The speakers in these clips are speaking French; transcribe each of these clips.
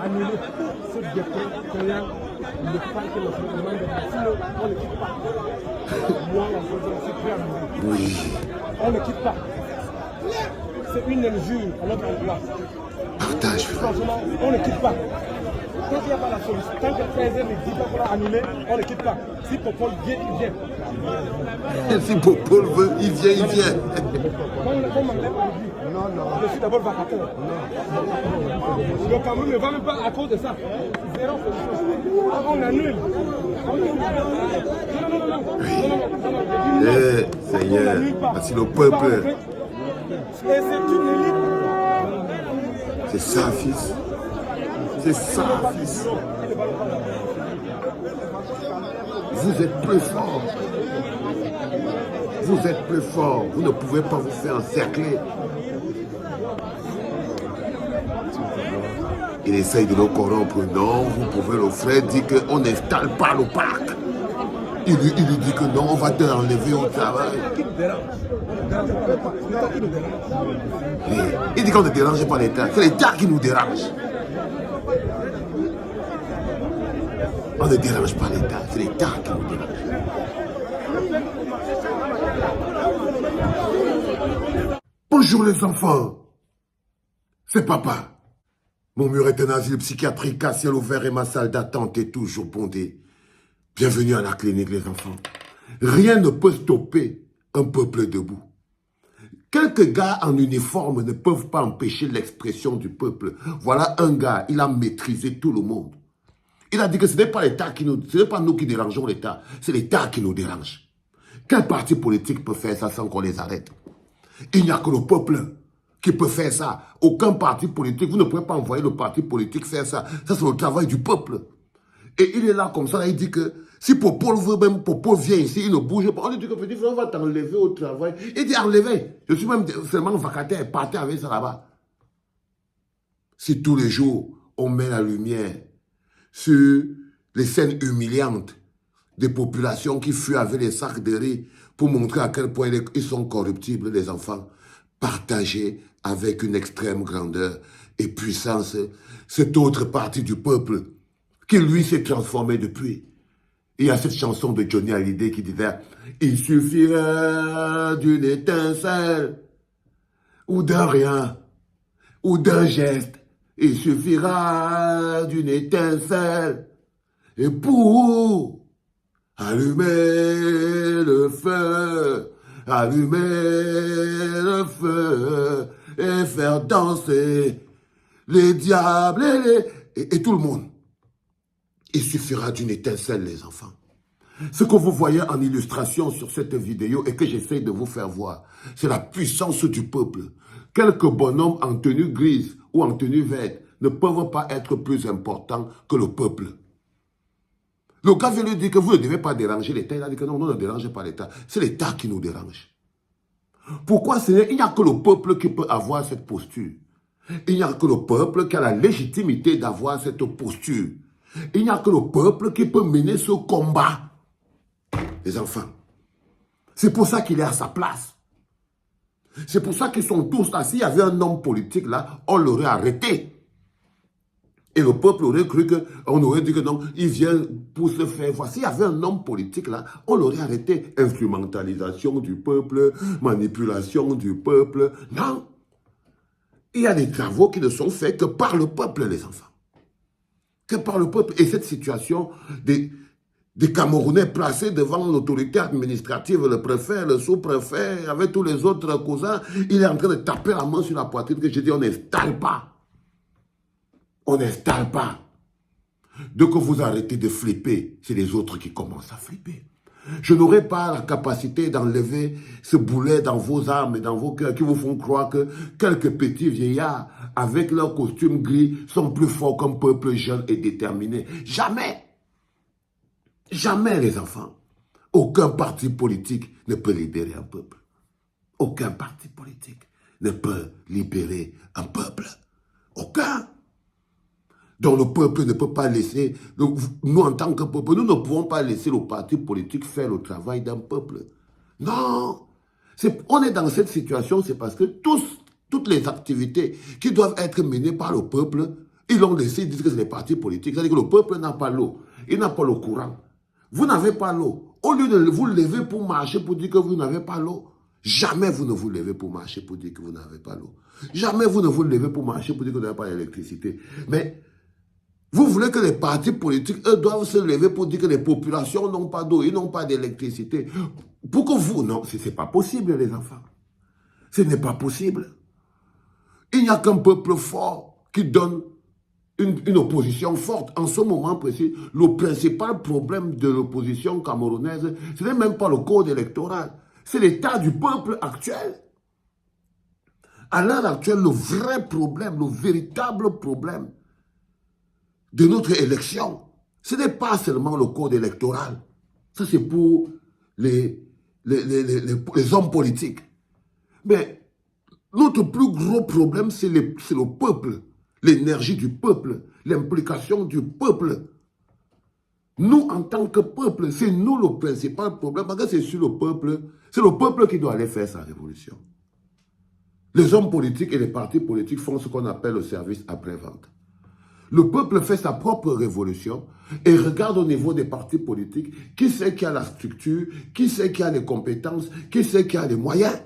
annuler ce décret créant le parc national de la sinon on ne quitte pas. Moi, je suis prêt à mourir. Oui. On ne quitte pas. C'est une injure à notre endroit. Partage. Franchement, on ne quitte pas. Tant qu'il n'y a pas la solution, tant que le président ne dit pas qu'on l'a annulé, on ne quitte pas. Si Popol vient, il vient. Si Popol veut, il vient, il vient. Comme m'enlève à lui. Je suis d'abord vacataire. Le Cameroun ne va même pas à cause de ça. Zéro solution. On annule. Eh, Seigneur, c'est le peuple. Et c'est une élite. C'est ça, fils. C'est ça, fils. Vous êtes plus fort. Vous êtes plus fort. Vous ne pouvez pas vous faire encercler. Il essaye de nous corrompre. Non, vous pouvez le faire. Dit qu'on n'installe pas le parc. Il lui dit que non, on va te enlever au travail. Il dit qu'on ne dérange pas l'État. C'est l'État qui nous dérange. On ne dérange pas l'État. C'est l'État qui nous dérange. Bonjour les enfants. C'est papa. Mon mur est un asile psychiatrique à ciel ouvert et ma salle d'attente est toujours bondée. Bienvenue à la clinique les enfants. Rien ne peut stopper un peuple debout. Quelques gars en uniforme ne peuvent pas empêcher l'expression du peuple. Voilà un gars, il a maîtrisé tout le monde. Il a dit que ce n'est pas l'État qui nous, ce n'est pas nous qui dérangeons l'État, c'est l'État qui nous dérange. Quel parti politique peut faire ça sans qu'on les arrête? Il n'y a que le peuple qui peut faire ça. Aucun parti politique, vous ne pouvez pas envoyer le parti politique faire ça. Ça, c'est le travail du peuple. Et il est là comme ça, là, il dit que si Popol veut, même Popol vient ici, il ne bouge pas. On lui dit que petit frère, on va t'enlever au travail. Il dit enlever. Je suis même seulement vacataire, partez avec ça là-bas. Si tous les jours, on met la lumière sur les scènes humiliantes des populations qui fuient avec les sacs de riz pour montrer à quel point ils sont corruptibles, les enfants, partagés avec une extrême grandeur et puissance cette autre partie du peuple qui lui s'est transformé depuis. Il y a cette chanson de Johnny Hallyday qui disait « Il suffira d'une étincelle ou d'un rien ou d'un geste. Il suffira d'une étincelle et pour allumer le feu, allumer le feu et faire danser les diables et tout le monde. Il suffira d'une étincelle, les enfants. Ce que vous voyez en illustration sur cette vidéo et que j'essaie de vous faire voir, c'est la puissance du peuple. Quelques bonhommes en tenue grise ou en tenue verte ne peuvent pas être plus importants que le peuple. Le gars vient lui dire que vous ne devez pas déranger l'État. Il a dit que non, ne dérangez pas l'État. C'est l'État qui nous dérange. Pourquoi il n'y a que le peuple qui peut avoir cette posture. Il n'y a que le peuple qui a la légitimité d'avoir cette posture. Il n'y a que le peuple qui peut mener ce combat. Les enfants. C'est pour ça qu'il est à sa place. C'est pour ça qu'ils sont tous là. S'il y avait un homme politique là, on l'aurait arrêté. Et le peuple aurait cru qu'on aurait dit que non, il vient pour se faire voir. S'il y avait un homme politique là, on l'aurait arrêté. Instrumentalisation du peuple, manipulation du peuple. Non. Il y a des travaux qui ne sont faits que par le peuple, les enfants. Que par le peuple. Et cette situation des Camerounais placés devant l'autorité administrative, le préfet, le sous-préfet, avec tous les autres cousins, il est en train de taper la main sur la poitrine que je dis, on n'installe pas. On n'installe pas. Dès que vous arrêtez de flipper, c'est les autres qui commencent à flipper. Je n'aurai pas la capacité d'enlever ce boulet dans vos âmes et dans vos cœurs qui vous font croire que quelques petits vieillards avec leur costume gris sont plus forts qu'un peuple jeune et déterminé. Jamais. Jamais, les enfants. Aucun parti politique ne peut libérer un peuple. Aucun parti politique ne peut libérer un peuple. Aucun. Donc le peuple ne peut pas laisser, nous en tant que peuple, nous ne pouvons pas laisser le parti politique faire le travail d'un peuple. Non. On est dans cette situation, c'est parce que toutes les activités qui doivent être menées par le peuple, Ils l'ont laissé, ils disent que c'est les partis politiques. C'est-à-dire que le peuple n'a pas l'eau. Il n'a pas le courant. Vous n'avez pas l'eau. Au lieu de vous lever pour marcher pour dire que vous n'avez pas l'eau, jamais vous ne vous levez pour marcher pour dire que vous n'avez pas l'eau. Jamais vous ne vous levez pour marcher pour dire que vous n'avez pas l'électricité. Mais vous voulez que les partis politiques, eux, doivent se lever pour dire que les populations n'ont pas d'eau, ils n'ont pas d'électricité. Pour que vous, non, ce n'est pas possible, les enfants. Ce n'est pas possible. Il n'y a qu'un peuple fort qui donne une opposition forte. En ce moment précis, le principal problème de l'opposition camerounaise, ce n'est même pas le code électoral. C'est l'état du peuple actuel. À l'heure actuelle, le vrai problème, le véritable problème de notre élection, ce n'est pas seulement le code électoral. Ça, c'est pour les hommes politiques. Mais notre plus gros problème, c'est le peuple, l'énergie du peuple, l'implication du peuple. Nous, en tant que peuple, c'est nous le principal problème, parce que c'est le peuple qui doit aller faire sa révolution. Les hommes politiques et les partis politiques font ce qu'on appelle le service après-vente. Le peuple fait sa propre révolution et regarde au niveau des partis politiques qui c'est qui a la structure, qui c'est qui a les compétences, qui c'est qui a les moyens.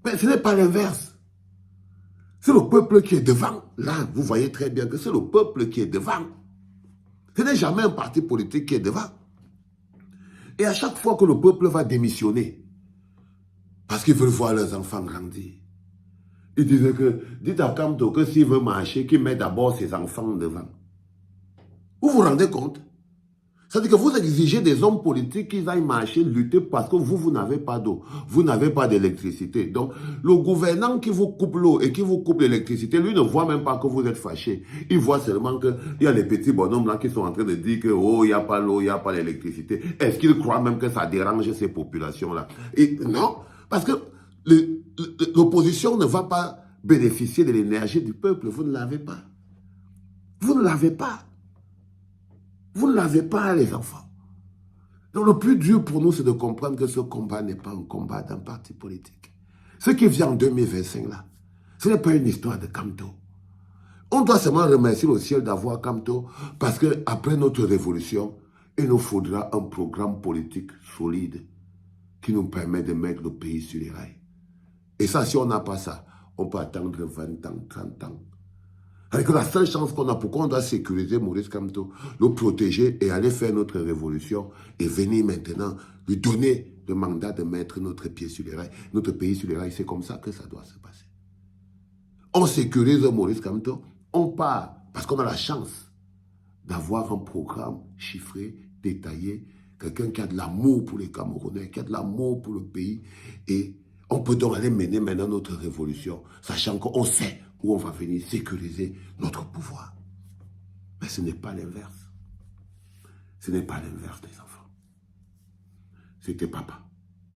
Mais ce n'est pas l'inverse. C'est le peuple qui est devant. Là, vous voyez très bien que c'est le peuple qui est devant. Ce n'est jamais un parti politique qui est devant. Et à chaque fois que le peuple va démissionner, parce qu'ils veulent voir leurs enfants grandir, ils disent que, dites à Kamto que s'il veut marcher, qu'il met d'abord ses enfants devant. Vous vous rendez compte? C'est-à-dire que vous exigez des hommes politiques qu'ils aillent marcher, lutter parce que vous n'avez pas d'eau, vous n'avez pas d'électricité. Donc, le gouvernant qui vous coupe l'eau et qui vous coupe l'électricité, lui ne voit même pas que vous êtes fâché. Il voit seulement qu'il y a les petits bonhommes là qui sont en train de dire que, oh, il n'y a pas l'eau, il n'y a pas l'électricité. Est-ce qu'ils croient même que ça dérange ces populations-là? Et non, parce que l'opposition ne va pas bénéficier de l'énergie du peuple. Vous ne l'avez pas. Vous ne l'avez pas. Vous ne l'avez pas, les enfants. Donc le plus dur pour nous, c'est de comprendre que ce combat n'est pas un combat d'un parti politique. Ce qui vient en 2025, là, ce n'est pas une histoire de Kamto. On doit seulement remercier le ciel d'avoir Kamto, parce qu'après notre révolution, il nous faudra un programme politique solide qui nous permet de mettre le pays sur les rails. Et ça, si on n'a pas ça, on peut attendre 20 ans, 30 ans. Avec la seule chance qu'on a, pourquoi on doit sécuriser Maurice Kamto, le protéger et aller faire notre révolution et venir maintenant lui donner le mandat de mettre notre pied sur les rails, notre pays sur les rails. C'est comme ça que ça doit se passer. On sécurise Maurice Kamto, on part parce qu'on a la chance d'avoir un programme chiffré, détaillé, quelqu'un qui a de l'amour pour les Camerounais, qui a de l'amour pour le pays, et on peut donc aller mener maintenant notre révolution, sachant qu'on sait où on va venir sécuriser notre pouvoir. Mais ce n'est pas l'inverse. Ce n'est pas l'inverse, les enfants. C'était papa.